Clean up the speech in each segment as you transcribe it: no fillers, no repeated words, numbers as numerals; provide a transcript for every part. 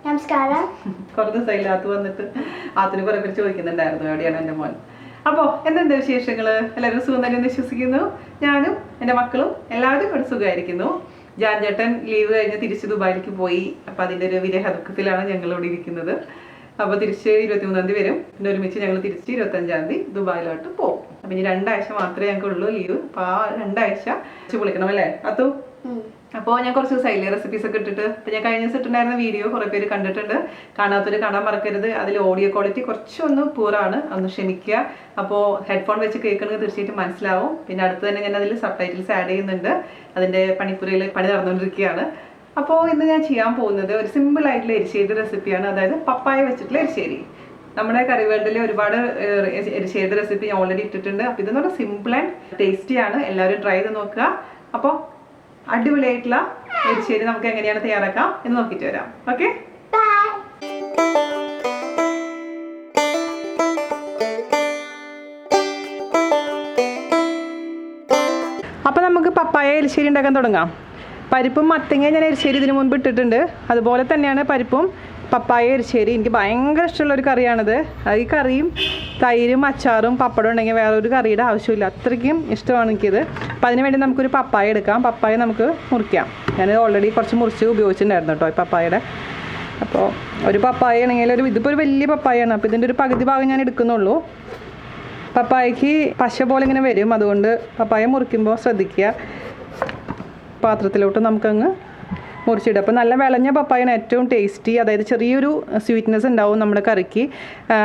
നമസ്കാരം. കുറച്ച് ദിവസമായില്ല ആത്ത് വന്നിട്ട് ആത്തിന് കുറെ പേര് ചോദിക്കുന്നുണ്ടായിരുന്നു എവിടെയാണ് എൻ്റെ മോൻ. അപ്പോൾ എന്തെന്താ വിശേഷങ്ങൾ? എല്ലാവരും സുഖം തന്നെ വിശ്വസിക്കുന്നു. ഞാനും എൻ്റെ മക്കളും എല്ലാവരും ഇവിടെ സുഖമായിരിക്കുന്നു. ജാൻചേട്ടൻ ലീവ് കഴിഞ്ഞ് തിരിച്ച് ദുബായിലേക്ക് പോയി. അപ്പം അതിൻ്റെ ഒരു വിരഹ ദുഃഖത്തിലാണ് ഞങ്ങൾ ഇവിടെ ഇരിക്കുന്നത്. അപ്പോൾ തിരിച്ച് 23-ാം തീയതി വരും. പിന്നെ ഒരുമിച്ച് ഞങ്ങൾ തിരിച്ച് 25-ാം തീയതി ദുബായിലോട്ട് പോകും. അപ്പം ഇനി 2 ആഴ്ച മാത്രമേ ഞങ്ങൾക്കുള്ളൂ ലീവ്. അപ്പോൾ ആ 2 ആഴ്ച പൊളിക്കണം അല്ലേ അത്തു? അപ്പോൾ ഞാൻ കുറച്ച് ദിവസമായില്ലേ റെസിപ്പീസ് ഒക്കെ ഇട്ടിട്ട്. അപ്പോൾ ഞാൻ കഴിഞ്ഞ ദിവസം ഇട്ടുണ്ടായിരുന്ന വീഡിയോ കുറേ പേര് കണ്ടിട്ടുണ്ട്. കാണാത്തൊരു കാണാൻ മറക്കരുത്. അതിൽ ഓഡിയോ ക്വാളിറ്റി കുറച്ചൊന്ന് പൂറാണ്, ഒന്ന് ക്ഷമിക്കുക. അപ്പോൾ ഹെഡ്ഫോൺ വെച്ച് കേൾക്കണമെങ്കിൽ തീർച്ചയായിട്ടും മനസ്സിലാവും. പിന്നെ അടുത്ത് തന്നെ ഞാൻ അതിൽ സബ് ടൈറ്റിൽസ് ആഡ് ചെയ്യുന്നുണ്ട്. അതിൻ്റെ പണിപ്പുരയിൽ പണി നടന്നുകൊണ്ടിരിക്കുകയാണ്. അപ്പോൾ ഇന്ന് ഞാൻ ചെയ്യാൻ പോകുന്നത് ഒരു സിമ്പിൾ ആയിട്ടുള്ള എരിശ്ശേരി റെസിപ്പിയാണ്. അതായത് പപ്പായ വെച്ചിട്ടുള്ള എരിശ്ശേരി. നമ്മുടെ കറി വേൾഡിൽ ഒരുപാട് എരിശ്ശേരി റെസിപ്പി ഞാൻ ഓൾറെഡി ഇട്ടിട്ടുണ്ട്. അപ്പോൾ ഇതെന്ന് പറഞ്ഞാൽ സിമ്പിൾ ആൻഡ് ടേസ്റ്റിയാണ്. എല്ലാവരും ട്രൈ ചെയ്ത് നോക്കുക. അപ്പോൾ അടിപൊളിയായിട്ടുള്ള എരിശ്ശേരി നമുക്ക് എങ്ങനെയാണ് തയ്യാറാക്കാം എന്ന് നോക്കിയിട്ട് വരാം. ഓക്കെ, അപ്പോൾ നമുക്ക് പപ്പായ എരിശ്ശേരി ഉണ്ടാക്കാൻ തുടങ്ങാം. പരിപ്പും മത്തങ്ങ ഞാൻ എരിശ്ശേരി ഇതിനു മുൻപ് ഇട്ടിട്ടുണ്ട്. അതുപോലെ തന്നെയാണ് പരിപ്പും പപ്പായ എരിശ്ശേരി. എനിക്ക് ഭയങ്കര ഇഷ്ടമുള്ളൊരു കറിയാണിത്. ഈ കറിയും തൈരും അച്ചാറും പപ്പടം ഉണ്ടെങ്കിൽ വേറൊരു കറിയുടെ ആവശ്യമില്ല. അത്രയ്ക്കും ഇഷ്ടമാണ് എനിക്കിത്. അപ്പോൾ അതിന് വേണ്ടി നമുക്കൊരു പപ്പായ എടുക്കാം. പപ്പായ നമുക്ക് മുറിക്കാം. ഞാൻ ഓൾറെഡി കുറച്ച് മുറിച്ച് ഉപയോഗിച്ചിട്ടുണ്ടായിരുന്നു കേട്ടോ ഈ പപ്പായയുടെ. അപ്പോൾ ഒരു പപ്പായ ആണെങ്കിൽ ഇതിപ്പോൾ ഒരു വലിയ പപ്പായാണ്. അപ്പോൾ ഇതിൻ്റെ ഒരു പകുതി ഭാഗം ഞാൻ എടുക്കുന്നുള്ളൂ. പപ്പായക്ക് പശ പോലെ ഇങ്ങനെ വരും. അതുകൊണ്ട് പപ്പായ മുറിക്കുമ്പോൾ ശ്രദ്ധിക്കുക. പാത്രത്തിലോട്ട് നമുക്കങ്ങ് മുറിച്ചിടും. അപ്പോൾ നല്ല വിളഞ്ഞ പപ്പായാണ് ഏറ്റവും ടേസ്റ്റി. അതായത് ചെറിയൊരു സ്വീറ്റ്നെസ് ഉണ്ടാവും നമ്മുടെ കറിക്ക്.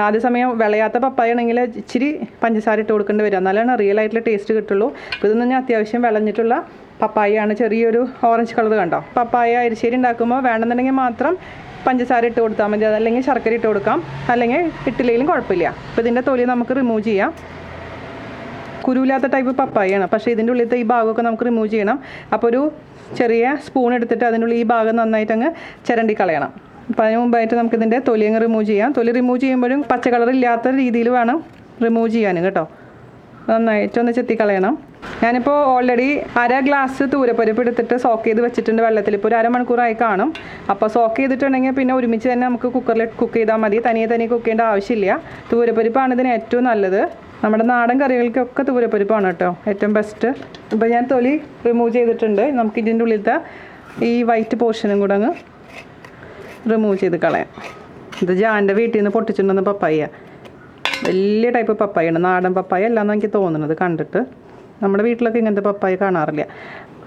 അതേസമയം വിളയാത്ത പപ്പായ ആണെങ്കിൽ ഇച്ചിരി പഞ്ചസാര ഇട്ട് കൊടുക്കേണ്ടി വരും. എന്നാലാണ് റിയൽ ആയിട്ടുള്ള ടേസ്റ്റ് കിട്ടുള്ളൂ. അപ്പോൾ ഇതെന്ന് പറഞ്ഞാൽ അത്യാവശ്യം വിളഞ്ഞിട്ടുള്ള പപ്പായയാണ്. ചെറിയൊരു ഓറഞ്ച് കളർ കണ്ടോ. പപ്പായ എരിശ്ശേരി ഉണ്ടാക്കുമ്പോൾ വേണമെന്നുണ്ടെങ്കിൽ മാത്രം പഞ്ചസാര ഇട്ട് കൊടുത്താൽ മതി. അതല്ലെങ്കിൽ ശർക്കര ഇട്ട് കൊടുക്കാം. അല്ലെങ്കിൽ ഇട്ടില്ലെങ്കിലും കുഴപ്പമില്ല. അപ്പോൾ ഇതിൻ്റെ തൊലി നമുക്ക് റിമൂവ് ചെയ്യാം. കുരുവില്ലാത്ത ടൈപ്പ് പപ്പായയാണ്. പക്ഷേ ഇതിൻ്റെ ഉള്ളിലത്തെ ഈ ഭാഗമൊക്കെ നമുക്ക് റിമൂവ് ചെയ്യണം. അപ്പോൾ ഒരു ചെറിയ സ്പൂൺ എടുത്തിട്ട് അതിൻ്റെ ഉള്ളിൽ ഈ ഭാഗം നന്നായിട്ട് അങ്ങ് ചിരണ്ടി കളയണം. അപ്പോൾ അതിന് മുമ്പായിട്ട് നമുക്കിതിൻ്റെ തൊലി അങ്ങ് റിമൂവ് ചെയ്യാം. തൊലി റിമൂവ് ചെയ്യുമ്പോഴും പച്ച കളർ ഇല്ലാത്ത രീതിയിൽ വേണം റിമൂവ് ചെയ്യാൻ കേട്ടോ. നന്നായിട്ടൊന്ന് ചെത്തി കളയണം. ഞാനിപ്പോൾ ഓൾറെഡി 1/2 ഗ്ലാസ് തൂരപ്പരിപ്പ് എടുത്തിട്ട് സോക്ക് ചെയ്ത് വെച്ചിട്ടുണ്ട് വെള്ളത്തിൽ. ഇപ്പോൾ ഒരു 1/2 മണിക്കൂറായി കാണും. അപ്പോൾ സോക്ക് ചെയ്തിട്ടുണ്ടെങ്കിൽ പിന്നെ ഒരുമിച്ച് തന്നെ നമുക്ക് കുക്കറിൽ കുക്ക് ചെയ്താൽ മതി. തനിയെ കുക്ക് ചെയ്യേണ്ട ആവശ്യമില്ല. തൂരപ്പരിപ്പാണ് ഇതിന് ഏറ്റവും നല്ലത്. നമ്മുടെ നാടൻ കറികൾക്കൊക്കെ തൂരപ്പരിപ്പാണ് കേട്ടോ ഏറ്റവും ബെസ്റ്റ്. ഇപ്പോൾ ഞാൻ തൊലി റിമൂവ് ചെയ്തിട്ടുണ്ട്. നമുക്ക് ഇതിൻ്റെ ഉള്ളിലത്തെ ഈ വൈറ്റ് പോർഷനും കൂടെ അങ്ങ് റിമൂവ് ചെയ്ത് കളയാം. ഇത് ജാൻ്റെ വീട്ടിൽ നിന്ന് പൊട്ടിച്ചിട്ടുണ്ടെന്ന് പപ്പായ. വലിയ ടൈപ്പ് പപ്പായാണ്. നാടൻ പപ്പായ അല്ലാന്ന് എനിക്ക് തോന്നുന്നത് കണ്ടിട്ട്. നമ്മുടെ വീട്ടിലൊക്കെ ഇങ്ങനത്തെ പപ്പായ കാണാറില്ല.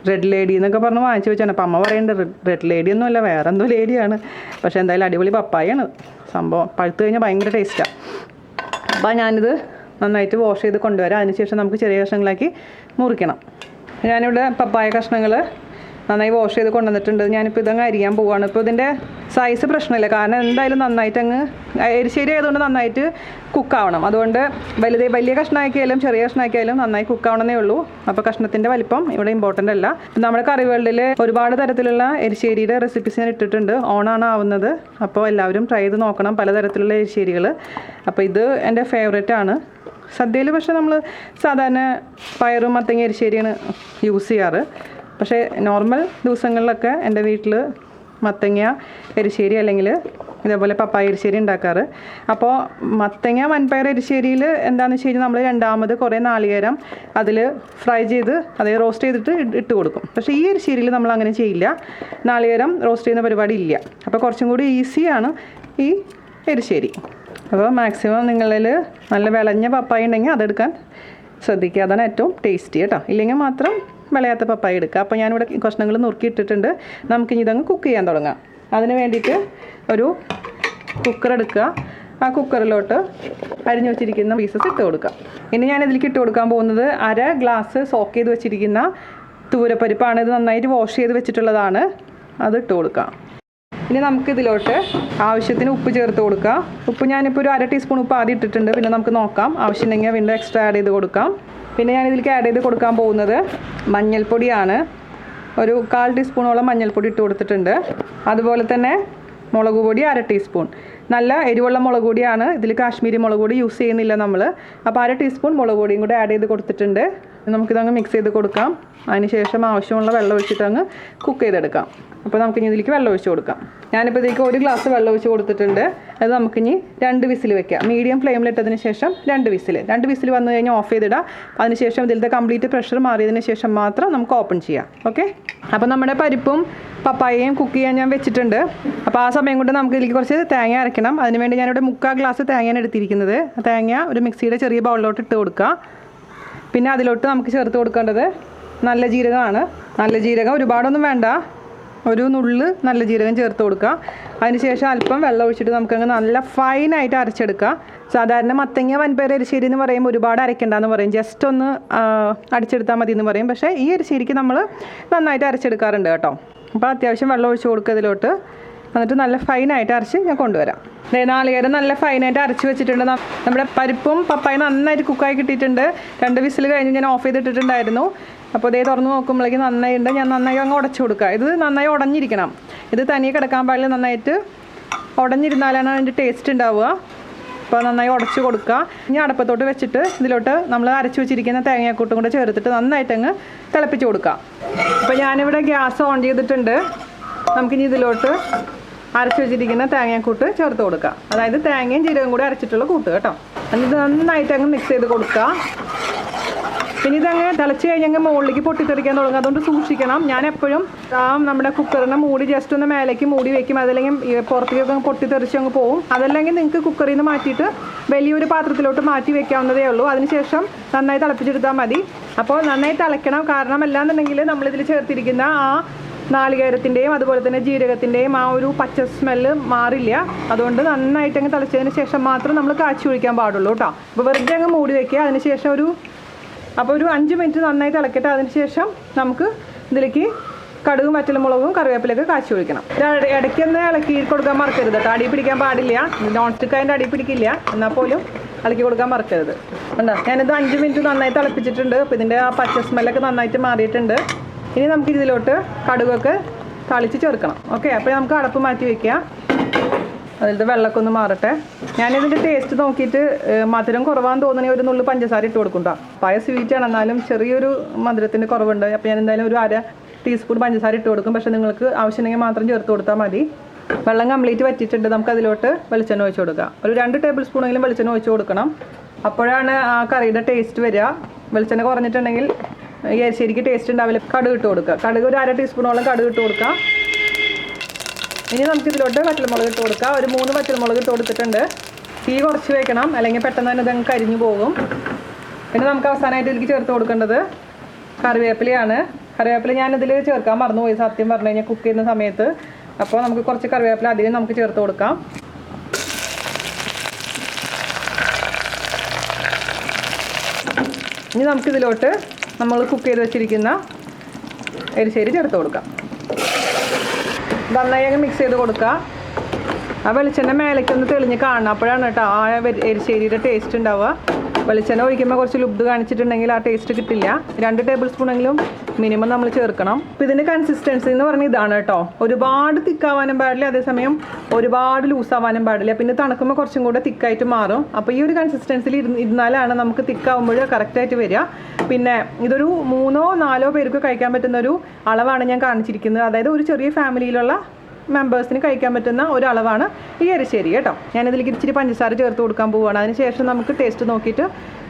റെഡ് ലേഡി എന്നൊക്കെ പറഞ്ഞ് വാങ്ങിച്ച് വെച്ചാണ്. അപ്പം അമ്മ പറയുന്നുണ്ട് റെഡ് ലേഡി ഒന്നുമല്ല, വേറെ എന്തോ ലേഡിയാണ്. പക്ഷേ എന്തായാലും അടിപൊളി പപ്പായാണ് സംഭവം. പഴുത്ത് കഴിഞ്ഞാൽ ഭയങ്കര ടേസ്റ്റാണ്. അപ്പോൾ ഞാനിത് നന്നായിട്ട് വാഷ് ചെയ്ത് കൊണ്ടുവരാം. അതിനുശേഷം നമുക്ക് ചെറിയ കഷ്ണങ്ങളാക്കി മുറിക്കണം. ഞാനിവിടെ പപ്പായ കഷ്ണങ്ങൾ നന്നായി വാഷ് ചെയ്ത് കൊണ്ടുവന്നിട്ടുണ്ട്. ഞാനിപ്പോൾ ഇതങ്ങ് അരിയാൻ പോവുകയാണ്. ഇപ്പോൾ ഇതിൻ്റെ സൈസ് പ്രശ്നമില്ല. കാരണം എന്തായാലും നന്നായിട്ട് അങ്ങ് എരിശ്ശേരി ആയതുകൊണ്ട് നന്നായിട്ട് കുക്കാവണം. അതുകൊണ്ട് വലിയ കഷ്ണമാക്കിയാലും ചെറിയ കഷ്ണമാക്കിയാലും നന്നായി കുക്കാവണമെന്നേ ഉള്ളൂ. അപ്പോൾ കഷ്ണത്തിൻ്റെ വലിപ്പം ഇവിടെ ഇമ്പോർട്ടൻ്റ് അല്ല. നമ്മുടെ കറി വേൾഡിൽ ഒരുപാട് തരത്തിലുള്ള എരിശ്ശേരിയുടെ റെസിപ്പീസ് ഞാൻ ഇട്ടിട്ടുണ്ട്. ഓണാണ് ആവുന്നത്. അപ്പോൾ എല്ലാവരും ട്രൈ ചെയ്ത് നോക്കണം പലതരത്തിലുള്ള എരിശ്ശേരികൾ. അപ്പോൾ ഇത് എൻ്റെ ഫേവറേറ്റ് ആണ്. സദ്യയിൽ പക്ഷേ നമ്മൾ സാധാരണ പയറും മത്തങ്ങ എരിശ്ശേരിയാണ് യൂസ് ചെയ്യാറ്. പക്ഷേ നോർമൽ ദിവസങ്ങളിലൊക്കെ എൻ്റെ വീട്ടിൽ മത്തങ്ങ എരിശ്ശേരി അല്ലെങ്കിൽ ഇതേപോലെ പപ്പായ എരിശ്ശേരി ഉണ്ടാക്കാറ്. അപ്പോൾ മത്തങ്ങ വൻപയർ എരിശ്ശേരിയിൽ എന്താണെന്ന് വെച്ച് കഴിഞ്ഞാൽ നമ്മൾ രണ്ടാമത് കുറേ നാളികേരം അതിൽ ഫ്രൈ ചെയ്ത് അതായത് റോസ്റ്റ് ചെയ്തിട്ട് ഇട്ട് കൊടുക്കും. പക്ഷേ ഈ എരിശ്ശേരിയിൽ നമ്മൾ അങ്ങനെ ചെയ്യില്ല. നാളികേരം റോസ്റ്റ് ചെയ്യുന്ന പരിപാടി ഇല്ല. അപ്പോൾ കുറച്ചും കൂടി ഈസിയാണ് ഈ എരിശ്ശേരി. അപ്പോൾ മാക്സിമം നിങ്ങളിൽ നല്ല വിളഞ്ഞ പപ്പായ ഉണ്ടെങ്കിൽ അതെടുക്കാൻ ശ്രദ്ധിക്കുക. അതാണ് ഏറ്റവും ടേസ്റ്റി കേട്ടോ. ഇല്ലെങ്കിൽ മാത്രം വിളയാത്ത പപ്പായ എടുക്കുക. അപ്പോൾ ഞാനിവിടെ കഷ്ണങ്ങൾ നുറുക്കി ഇട്ടിട്ടുണ്ട്. നമുക്കിനി ഇതങ്ങ് കുക്ക് ചെയ്യാൻ തുടങ്ങാം. അതിന് വേണ്ടിയിട്ട് ഒരു കുക്കർ എടുക്കുക. ആ കുക്കറിലോട്ട് അരിഞ്ഞു വെച്ചിരിക്കുന്ന പീസസ് ഇട്ട് കൊടുക്കുക. ഇനി ഞാൻ ഇതിലേക്ക് ഇട്ട് കൊടുക്കാൻ പോകുന്നത് 1/2 ഗ്ലാസ് സോക്ക് ചെയ്ത് വെച്ചിരിക്കുന്ന തൂരപ്പരിപ്പാണ്. ഇത് നന്നായിട്ട് വാഷ് ചെയ്ത് വെച്ചിട്ടുള്ളതാണ്. അത് ഇട്ട് കൊടുക്കാം. ഇനി നമുക്കിതിലോട്ട് ആവശ്യത്തിന് ഉപ്പ് ചേർത്ത് കൊടുക്കുക. ഉപ്പ് ഞാനിപ്പോൾ ഒരു 1/2 ടീസ്പൂൺ ഉപ്പ് ആദ്യം ഇട്ടിട്ടുണ്ട്. പിന്നെ നമുക്ക് നോക്കാം, ആവശ്യമുണ്ടെങ്കിൽ വീണ്ടും എക്സ്ട്രാ ആഡ് ചെയ്ത് കൊടുക്കാം. പിന്നെ ഞാനിതിലേക്ക് ആഡ് ചെയ്ത് കൊടുക്കാൻ പോകുന്നത് മഞ്ഞൾപ്പൊടിയാണ്. ഒരു 1/4 ടീസ്പൂണോളം മഞ്ഞൾപ്പൊടി ഇട്ട് കൊടുത്തിട്ടുണ്ട്. അതുപോലെ തന്നെ മുളക് പൊടി 1/2 ടീസ്പൂൺ. നല്ല എരിവുള്ള മുളക് പൊടിയാണ്. ഇതിൽ കാശ്മീരി മുളക് പൊടി യൂസ് ചെയ്യുന്നില്ല നമ്മൾ. അപ്പോൾ 1/2 ടീസ്പൂൺ മുളക് പൊടിയും കൂടെ ആഡ് ചെയ്ത് കൊടുത്തിട്ടുണ്ട്. നമുക്കിതങ്ങ് മിക്സ് ചെയ്ത് കൊടുക്കാം. അതിന് ശേഷം ആവശ്യമുള്ള വെള്ളം ഒഴിച്ചിട്ട് അങ്ങ് കുക്ക് ചെയ്തെടുക്കാം. അപ്പോൾ നമുക്കിനി ഇതിലേക്ക് വെള്ളം ഒഴിച്ച് കൊടുക്കാം. ഞാനിപ്പോൾ ഇതിലേക്ക് 1 ഗ്ലാസ് വെള്ളം ഒഴിച്ച് കൊടുത്തിട്ടുണ്ട്. അത് നമുക്കിനി 2 വിസിൽ വെക്കാം. മീഡിയം ഫ്ലെയിമിലിട്ടതിന് ശേഷം 2 വിസിൽ വന്നു കഴിഞ്ഞാൽ ഓഫ് ചെയ്തിടാം. അതിനുശേഷം ഇതിലത്തെ കംപ്ലീറ്റ് പ്രഷർ മാറിയതിന് ശേഷം മാത്രം നമുക്ക് ഓപ്പൺ ചെയ്യാം. ഓക്കെ, അപ്പോൾ നമ്മുടെ പരിപ്പും പപ്പായയും കുക്ക് ചെയ്യാൻ ഞാൻ വെച്ചിട്ടുണ്ട്. അപ്പോൾ ആ സമയം കൊണ്ട് നമുക്ക് ഇതിലേക്ക് കുറച്ച് തേങ്ങ അരയ്ക്കണം. അതിനുവേണ്ടി ഞാനിവിടെ 3/4 ഗ്ലാസ് തേങ്ങയാണ് എടുത്തിരിക്കുന്നത്. തേങ്ങ ഒരു മിക്സിയുടെ ചെറിയ ബൗളിലോട്ട് ഇട്ട് കൊടുക്കുക. പിന്നെ അതിലോട്ട് നമുക്ക് ചേർത്ത് കൊടുക്കേണ്ടത് നല്ല ജീരകമാണ്. നല്ല ജീരകം ഒരുപാടൊന്നും വേണ്ട, ഒരു നുള്ള് നല്ല ജീരകം ചേർത്ത് കൊടുക്കുക. അതിനുശേഷം അല്പം വെള്ളം ഒഴിച്ചിട്ട് നമുക്കങ്ങ് നല്ല ഫൈനായിട്ട് അരച്ചെടുക്കുക. സാധാരണ മത്തങ്ങ വൻപയർ എരിശ്ശേരി എന്ന് പറയുമ്പോൾ ഒരുപാട് അരയ്ക്കേണ്ടെന്ന് പറയും, ജസ്റ്റ് ഒന്ന് അടിച്ചെടുത്താൽ മതി എന്ന് പറയും. പക്ഷേ ഈ എരിശ്ശേരിക്ക് നമ്മൾ നന്നായിട്ട് അരച്ചെടുക്കാറുണ്ട് കേട്ടോ. അപ്പോൾ അത്യാവശ്യം വെള്ളം ഒഴിച്ച് കൊടുക്കുക ഇതിലോട്ട്. എന്നിട്ട് നല്ല ഫൈനായിട്ട് അരച്ച് ഞാൻ കൊണ്ടുവരാം. നാളികേരം നല്ല ഫൈനായിട്ട് അരച്ച് വെച്ചിട്ടുണ്ട്. നമ്മുടെ പരിപ്പും പപ്പായ നന്നായിട്ട് കുക്കായി കിട്ടിയിട്ടുണ്ട്. 2 വിസിൽ കഴിഞ്ഞ് ഞാൻ ഓഫ് ചെയ്തിട്ടിട്ടുണ്ടായിരുന്നു. അപ്പോൾ ഇതേ തുറന്ന് നോക്കുമ്പോഴേക്കും നന്നായിട്ടുണ്ട്. ഞാൻ നന്നായി അങ്ങ് ഉടച്ചു കൊടുക്കുക. ഇത് നന്നായി ഉടഞ്ഞിരിക്കണം, ഇത് തനിയെ കിടക്കാൻ പാടില്ല. നന്നായിട്ട് ഉടഞ്ഞിരുന്നാലാണ് അതിൻ്റെ ടേസ്റ്റ് ഉണ്ടാവുക. അപ്പോൾ നന്നായി ഉടച്ച് കൊടുക്കുക. ഇനി അടപ്പത്തോട്ട് വെച്ചിട്ട് ഇതിലോട്ട് നമ്മൾ അരച്ച് വെച്ചിരിക്കുന്ന തേങ്ങാക്കൂട്ടും കൂടെ ചേർത്തിട്ട് നന്നായിട്ടങ്ങ് തിളപ്പിച്ച് കൊടുക്കുക. അപ്പോൾ ഞാനിവിടെ ഗ്യാസ് ഓൺ ചെയ്തിട്ടുണ്ട്. നമുക്കിനി ഇതിലോട്ട് അരച്ച് വെച്ചിരിക്കുന്ന തേങ്ങാക്കൂട്ട് ചേർത്ത് കൊടുക്കുക. അതായത് തേങ്ങയും ജീരകം കൂടി അരച്ചിട്ടുള്ള കൂട്ട് കേട്ടോ. എന്നിട്ട് നന്നായിട്ട് അങ്ങ് മിക്സ് ചെയ്ത് കൊടുക്കുക. പിന്നെ ഇതങ്ങ് തിളച്ച് കഴിഞ്ഞങ്ങ് മുകളിലേക്ക് പൊട്ടിത്തെറിക്കാൻ തുടങ്ങും, അതുകൊണ്ട് സൂക്ഷിക്കണം. ഞാൻ എപ്പോഴും നമ്മുടെ കുക്കറിനെ മൂടി ജസ്റ്റ് ഒന്ന് മേലേക്ക് മൂടി വെക്കും. അതല്ലെങ്കിൽ പുറത്തേക്കൊക്കെ പൊട്ടിത്തെറിച്ച് അങ്ങ് പോവും. അതല്ലെങ്കിൽ നിങ്ങൾക്ക് കുക്കറിൽ നിന്ന് മാറ്റിയിട്ട് വലിയൊരു പാത്രത്തിലോട്ട് മാറ്റി വെക്കാവുന്നതേ ഉള്ളൂ. അതിനുശേഷം നന്നായി തിളപ്പിച്ചെടുത്താൽ മതി. അപ്പോൾ നന്നായി തിളയ്ക്കണം, കാരണം അല്ലാന്നുണ്ടെങ്കിൽ നമ്മളിതിൽ ചേർത്തിരിക്കുന്ന ആ നാളികേരത്തിൻ്റെയും അതുപോലെ തന്നെ ജീരകത്തിൻ്റെയും ആ ഒരു പച്ച സ്മെല്ല് മാറില്ല. അതുകൊണ്ട് നന്നായിട്ട് അങ്ങ് തിളച്ചതിന് ശേഷം മാത്രം നമ്മൾ കാച്ചി ഒഴിക്കാൻ പാടുള്ളൂ കേട്ടോ. അപ്പോൾ വെറുതെ അങ്ങ് മൂടി വയ്ക്കുക. അതിനുശേഷം ഒരു 5 മിനിറ്റ് നന്നായി തിളക്കട്ടെ. അതിനുശേഷം നമുക്ക് ഇതിലേക്ക് കടുകും വറ്റൽമുളകും കറിവേപ്പിലൊക്കെ കാച്ചി ഒഴിക്കണം. ഇടയ്ക്കൊന്ന് ഇളക്കി കൊടുക്കാൻ മറക്കരുത് കേട്ടോ. അടി പിടിക്കാൻ പാടില്ല. നോൺ സ്റ്റിക്ക് അതിൻ്റെ അടി പിടിക്കില്ല, എന്നാൽ പോലും ഇളക്കി കൊടുക്കാൻ മറക്കരുത്. ഉണ്ടോ, ഞാനിത് 5 മിനിറ്റ് നന്നായി തിളപ്പിച്ചിട്ടുണ്ട്. അപ്പോൾ ഇതിൻ്റെ ആ പച്ച സ്മെല്ലൊക്കെ നന്നായിട്ട് മാറിയിട്ടുണ്ട്. ഇനി നമുക്ക് ഇതിലോട്ട് കടുകൊക്കെ തളിച്ച് ചേർക്കണം. ഓക്കെ, അപ്പോൾ നമുക്ക് അടപ്പ് മാറ്റി വയ്ക്കുക. അതിലത്തെ വെള്ളമൊക്കെ ഒന്ന് മാറട്ടെ. ഞാനിതിൻ്റെ ടേസ്റ്റ് നോക്കിയിട്ട് മധുരം കുറവാന്ന് തോന്നണേ ഒരു നുള്ളു പഞ്ചസാര ഇട്ട് കൊടുക്കും കേട്ടോ. പായ സ്വീറ്റാണ്, എന്നാലും ചെറിയൊരു മധുരത്തിൻ്റെ കുറവുണ്ട്. അപ്പോൾ ഞാൻ എന്തായാലും ഒരു 1/2 ടീസ്പൂൺ പഞ്ചസാര ഇട്ട് കൊടുക്കും. പക്ഷേ നിങ്ങൾക്ക് ആവശ്യമുണ്ടെങ്കിൽ മാത്രം ചേർത്ത് കൊടുത്താൽ മതി. വെള്ളം കംപ്ലീറ്റ് വറ്റിയിട്ടുണ്ട്. നമുക്ക് അതിലോട്ട് വെളിച്ചെണ്ണ ഒഴിച്ച് കൊടുക്കാം. ഒരു 2 ടേബിൾ സ്പൂണെങ്കിലും വെളിച്ചെണ്ണ ഒഴിച്ച് കൊടുക്കണം. അപ്പോഴാണ് ആ കറിയുടെ ടേസ്റ്റ് വരിക. വെളിച്ചെണ്ണ കുറഞ്ഞിട്ടുണ്ടെങ്കിൽ ശരിക്കും ടേസ്റ്റ് ഉണ്ടാവില്ല. കടുക് ഇട്ട് കൊടുക്കുക. കടുക് ഒരു 1/2 ടീസ്പൂണോളം കടുക് ഇട്ട് കൊടുക്കുക. ഇനി നമുക്കിതിലോട്ട് വറ്റൽമുളക് ഇട്ട് കൊടുക്കുക. ഒരു 3 വറ്റൽമുളക് ഇട്ട് കൊടുത്തിട്ടുണ്ട്. തീ കുറച്ച് വെക്കണം, അല്ലെങ്കിൽ പെട്ടെന്ന് തന്നെ ഇതങ്ങ് കരിഞ്ഞു പോകും. പിന്നെ നമുക്ക് അവസാനമായിട്ട് ഇതിലേക്ക് ചേർത്ത് കൊടുക്കേണ്ടത് കറിവേപ്പിലയാണ്. കറിവേപ്പില ഞാനിതിൽ ചേർക്കാൻ മറന്നുപോയി സത്യം പറഞ്ഞു കഴിഞ്ഞാൽ കുക്ക് ചെയ്യുന്ന സമയത്ത്. അപ്പോൾ നമുക്ക് കുറച്ച് കറിവേപ്പില അധികം നമുക്ക് ചേർത്ത് കൊടുക്കാം. ഇനി നമുക്കിതിലോട്ട് നമ്മൾ കുക്ക് ചെയ്ത് വെച്ചിരിക്കുന്ന എരിശ്ശേരി ചേർത്ത് കൊടുക്കാം. നന്നായി മിക്സ് ചെയ്ത് കൊടുക്കുക. ആ വെളിച്ചെണ്ണ മേലേക്കൊന്ന് തെളിഞ്ഞ് കാണണം, അപ്പോഴാണ് കേട്ടോ ആ എരിശ്ശേരിയുടെ ടേസ്റ്റ് ഉണ്ടാവുക. വെളിച്ചെണ്ണ ഒഴിക്കുമ്പോൾ കുറച്ച് ലുബ്ദ് കാണിച്ചിട്ടുണ്ടെങ്കിൽ ആ ടേസ്റ്റ് കിട്ടില്ല. 2 ടേബിൾ സ്പൂണെങ്കിലും മിനിമം നമ്മൾ ചേർക്കണം. അപ്പോൾ ഇതിൻ്റെ കൺസിസ്റ്റൻസി എന്ന് പറഞ്ഞാൽ ഇതാണ് കേട്ടോ. ഒരുപാട് തിക്കാവാനും പാടില്ല, അതേസമയം ഒരുപാട് ലൂസാവാനും പാടില്ല. പിന്നെ തണുക്കുമ്പോൾ കുറച്ചും കൂടെ തിക്കായിട്ട് മാറും. അപ്പോൾ ഈ ഒരു കൺസിസ്റ്റൻസിയിൽ ഇരുന്നാലാണ് നമുക്ക് തിക്കാവുമ്പോൾ കറക്റ്റായിട്ട് വരിക. പിന്നെ ഇതൊരു 3-4 പേർക്ക് കഴിക്കാൻ പറ്റുന്ന ഒരു അളവാണ് ഞാൻ കാണിച്ചിരിക്കുന്നത്. അതായത് ഒരു ചെറിയ ഫാമിലിയിലുള്ള മെമ്പേഴ്സിന് കഴിക്കാൻ പറ്റുന്ന ഒരു അളവാണ് ഈ എരിശ്ശേരി കേട്ടോ. ഞാനിതിലേക്ക് ഇച്ചിരി പഞ്ചസാര ചേർത്ത് കൊടുക്കാൻ പോവുകയാണ്. അതിനുശേഷം നമുക്ക് ടേസ്റ്റ് നോക്കിയിട്ട്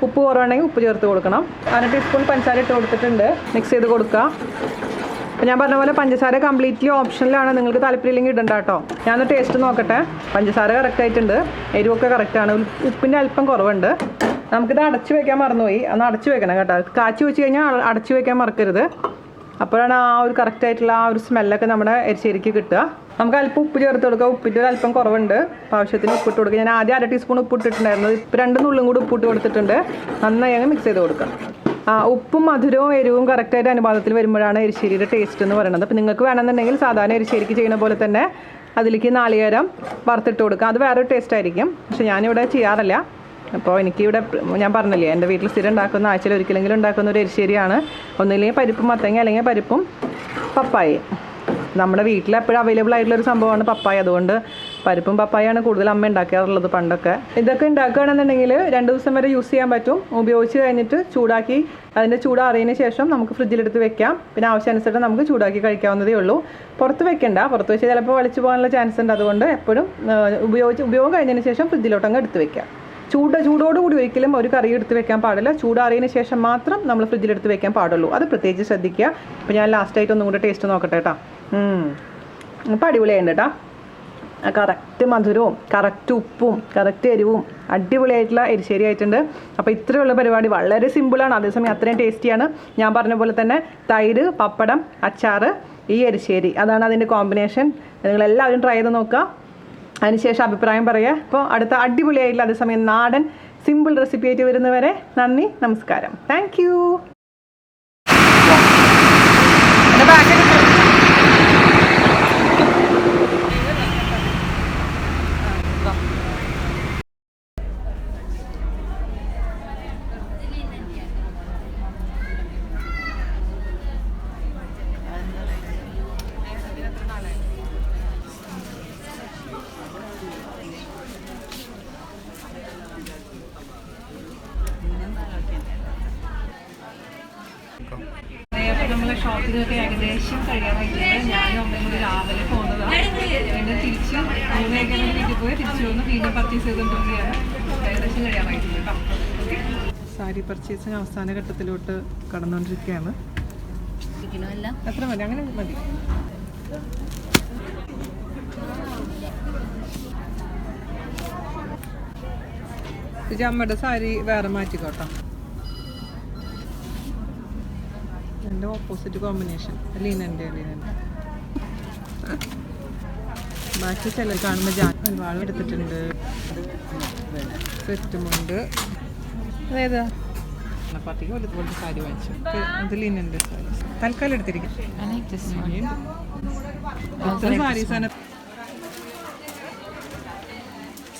ഉപ്പ് കുറവാണെങ്കിൽ ഉപ്പ് ചേർത്ത് കൊടുക്കണം. 1/2 ടീസ്പൂൺ പഞ്ചസാര ഇട്ട് കൊടുത്തിട്ടുണ്ട്. മിക്സ് ചെയ്ത് കൊടുക്കുക. അപ്പോൾ ഞാൻ പറഞ്ഞ പോലെ പഞ്ചസാര കംപ്ലീറ്റ്ലി ഓപ്ഷനിലാണ്, നിങ്ങൾക്ക് താല്പര്യമില്ലെങ്കിൽ ഇടണ്ട കേട്ടോ. ഞാനൊന്ന് ടേസ്റ്റ് നോക്കട്ടെ. പഞ്ചസാര കറക്റ്റായിട്ടുണ്ട്, എരിവൊക്കെ കറക്റ്റാണ്, ഉപ്പിൻ്റെ അല്പം കുറവുണ്ട്. നമുക്കിത് അടച്ചു വയ്ക്കാൻ മറന്നുപോയി, അന്ന് അടച്ചു വെക്കണം കേട്ടോ. കാച്ചി വെച്ച് കഴിഞ്ഞാൽ അടച്ചു വയ്ക്കാൻ മറക്കരുത്. അപ്പോഴാണ് ആ ഒരു കറക്റ്റായിട്ടുള്ള ആ ഒരു സ്മെല്ലൊക്കെ നമ്മുടെ എരിശ്ശേരിക്ക് കിട്ടുക. നമുക്ക് അല്പം ഉപ്പ് ചേർത്ത് കൊടുക്കുക. ഉപ്പിൻ്റെ ഒരു അല്പം കുറവുണ്ട്, ആവശ്യത്തിന് ഉപ്പിട്ട് കൊടുക്കുക. ഞാൻ ആദ്യം 1/2 ടീസ്പൂൺ ഉപ്പ് ഇട്ടിട്ടുണ്ടായിരുന്നു. ഇപ്പോൾ 2 നുള്ളും കൂടി ഉപ്പിട്ട് കൊടുത്തിട്ടുണ്ട്. നന്നായി അങ്ങ് മിക്സ് ചെയ്ത് കൊടുക്കുക. ഉപ്പും മധുരവും എരിവും കറക്റ്റായിട്ട് അനുപാതത്തിൽ വരുമ്പോഴാണ് എരിശ്ശേരിയുടെ ടേസ്റ്റ് എന്ന് പറയുന്നത്. അപ്പോൾ നിങ്ങൾക്ക് വേണമെന്നുണ്ടെങ്കിൽ സാധാരണ എരിശ്ശേരിക്ക് ചെയ്യുന്ന പോലെ തന്നെ അതിലേക്ക് നാളികേരം വറുത്തിട്ട് കൊടുക്കുക. അത് വേറൊരു ടേസ്റ്റ് ആയിരിക്കും, പക്ഷെ ഞാനിവിടെ ചെയ്യാറില്ല. അപ്പോൾ എനിക്കിവിടെ ഞാൻ പറഞ്ഞില്ലേ, എൻ്റെ വീട്ടിൽ സ്ഥിരം ഉണ്ടാക്കുന്ന ആഴ്ചയിൽ ഒരിക്കലെങ്കിലും ഉണ്ടാക്കുന്ന ഒരു എരിശ്ശേരിയാണ്. ഒന്നില്ലെങ്കിൽ പരിപ്പും മത്തങ്ങ, അല്ലെങ്കിൽ പരിപ്പും പപ്പായ. നമ്മുടെ വീട്ടിൽ എപ്പോഴും അവൈലബിൾ ആയിട്ടുള്ളൊരു സംഭവമാണ് പപ്പായ. അതുകൊണ്ട് പരിപ്പും പപ്പായാണ് കൂടുതൽ അമ്മ ഉണ്ടാക്കാറുള്ളത് പണ്ടൊക്കെ. ഇതൊക്കെ ഉണ്ടാക്കുകയാണെന്നുണ്ടെങ്കിൽ 2 ദിവസം വരെ യൂസ് ചെയ്യാൻ പറ്റും. ഉപയോഗിച്ച് കഴിഞ്ഞിട്ട് ചൂടാക്കി അതിൻ്റെ ചൂടാറിയതിന് ശേഷം നമുക്ക് ഫ്രിഡ്ജിലെടുത്ത് വെക്കാം. പിന്നെ ആവശ്യാനുസരണം നമുക്ക് ചൂടാക്കി കഴിക്കാവുന്നതേ ഉള്ളൂ. പുറത്ത് വെക്കണ്ട, പുറത്ത് വെച്ച് ചിലപ്പോൾ വലിച്ചു പോകാനുള്ള ചാൻസ് ഉണ്ട്. അതുകൊണ്ട് എപ്പോഴും ഉപയോഗം കഴിഞ്ഞതിന് ശേഷം ഫ്രിഡ്ജിലോട്ടങ്ങ് എടുത്ത് വെക്കാം. ചൂടോടുകൂടി ഒരിക്കലും ഒരു കറി എടുത്ത് വെക്കാൻ പാടില്ല. ചൂടാറിയതിന് ശേഷം മാത്രം നമ്മൾ ഫ്രിഡ്ജിലെടുത്ത് വെക്കാൻ പാടുള്ളൂ. അത് പ്രത്യേകിച്ച് ശ്രദ്ധിക്കുക. അപ്പോൾ ഞാൻ ലാസ്റ്റായിട്ട് ഒന്നും കൂടെ ടേസ്റ്റ് നോക്കട്ടെ കേട്ടോ. അപ്പോൾ അടിപൊളിയായിട്ടുണ്ട് കേട്ടോ. കറക്റ്റ് മധുരവും കറക്റ്റ് ഉപ്പും കറക്റ്റ് എരിവും അടിപൊളിയായിട്ടുള്ള എരിശ്ശേരി ആയിട്ടുണ്ട്. അപ്പോൾ ഇത്രയുള്ള പരിപാടി വളരെ സിമ്പിളാണ്, അതേസമയം അത്രയും ടേസ്റ്റിയാണ്. ഞാൻ പറഞ്ഞ പോലെ തന്നെ തൈര്, പപ്പടം, അച്ചാറ്, ഈ എരിശ്ശേരി, അതാണ് അതിൻ്റെ കോമ്പിനേഷൻ. നിങ്ങളെല്ലാവരും ട്രൈ ചെയ്ത് നോക്കുക. അതിനുശേഷം അഭിപ്രായം പറയുക. അപ്പോൾ അടുത്ത അടിപൊളിയായിട്ടുള്ള അതേസമയം നാടൻ സിമ്പിൾ റെസിപ്പി ആയിട്ട് വരുന്നവരെ നന്ദി, നമസ്കാരം. Thank you. നമ്മളെ ഷോപ്പിലൊക്കെ ഏകദേശം കഴിയാറായിട്ടുണ്ട്. ഞാനും അമ്മയും കൂടി രാവിലെ പോകുന്നതാണ്. പിന്നെ തിരിച്ച് 3 വീട്ടിൽ പോയി തിരിച്ചു വന്ന് വീണ്ടും പർച്ചേസ് ചെയ്തുകൊണ്ടിരിക്കുകയാണ്. ഏകദേശം കഴിയാറായിട്ടുണ്ട് കേട്ടോ. സാരി പർച്ചേസിന് അവസാന ഘട്ടത്തിലോട്ട് കടന്നുകൊണ്ടിരിക്കുകയാണ്. എത്ര മതി? അങ്ങനെ മതി. അമ്മയുടെ സാരി വേറെ മാറ്റിക്കോട്ടോ. എൻ്റെ ഓപ്പോസിറ്റ് കോമ്പിനേഷൻ ലീനൻ്റെ ബാക്കി ചില കാണുമ്പോൾ ജാൻ എടുത്തിട്ടുണ്ട്. സെറ്റുമുണ്ട്. അതേതാ പാർട്ടിക്ക് പോലത്തെ സാരി വാങ്ങിച്ചു. ഇത് ലീനൻ്റെ സാരി തൽക്കാലം എടുത്തിരിക്കും. സാരീസാണ്